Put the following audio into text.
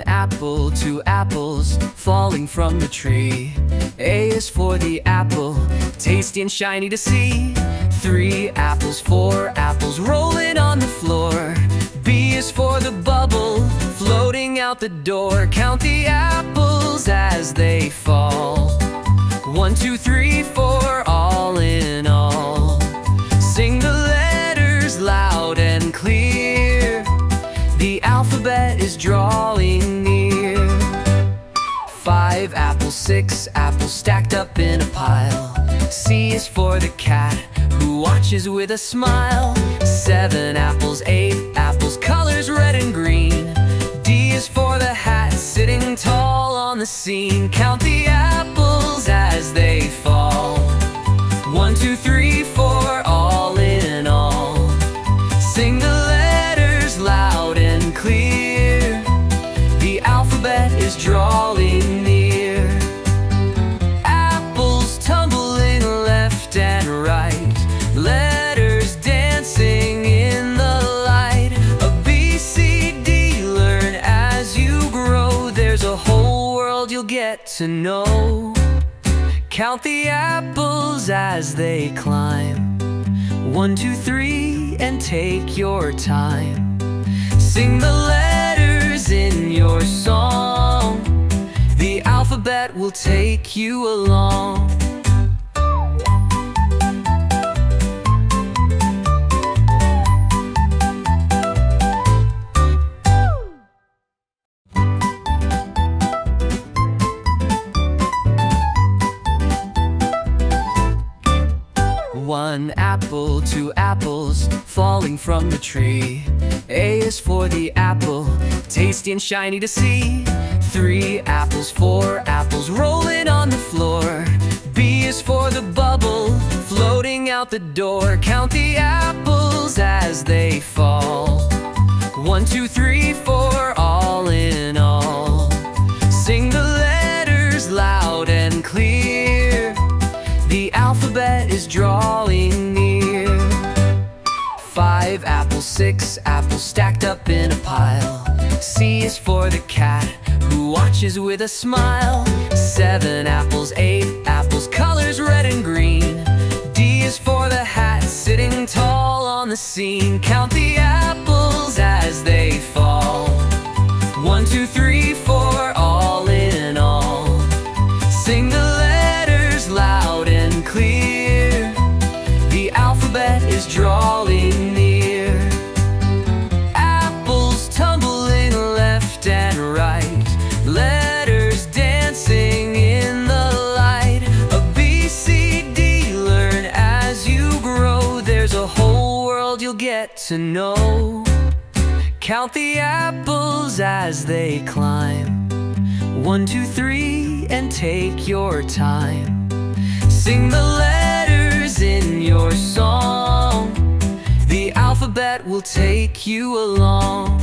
apple, two apples falling from the tree. A is for the apple, tasty and shiny to see. 3 apples, 4 apples rolling on the floor. B is for the bubble, floating out the door. Count the apples as they fall. 1, 2, 3, 4, all in all. Sing the letters loud and clear. The alphabet is drawing near. 5 apples, 6 apples stacked up in a pile. C is for the cat who watches with a smile. 7 apples, 8 apples, colors red and green. D is for the hat sitting tall on the scene. Count the apples as they fall. 1, 2, 3, 4, all in all. Sing the letters loud and clear. The alphabet is drawing near. Apples tumbling left and right, letters dancing in the light. A B, C, D, learn as you grow. There's a whole world you'll get to know. Count the apples as they climb. 1, 2, 3, and take your time. Sing the letters in your song. The alphabet will take you along. One apple, two apples falling from the tree. A is for the apple, tasty and shiny to see. 3 apples, 4 apples rolling on the floor. B is for the bubble, floating out the door. Count the apples as they fall. 1, 2, 3, 4, all in all. Sing the letters loud and clear. The alphabet is drawing near. 5 apples, 6 apples stacked up in a pile. C is for the cat who watches with a smile. 7 apples, 8 apples, colors red and green. D is for the hat sitting tall on the scene. Count the apples as they fall. 1, 2, 3, 4, all in all. Sing the letters loud and clear. The alphabet is drawing near. Apples tumbling left and right, letters dancing in the light. A B, C, D, learn as you grow. There's a whole world you'll get to know. Count the apples as they climb. 1, 2, 3, and take your time. Sing the letters in your song. The alphabet will take you along.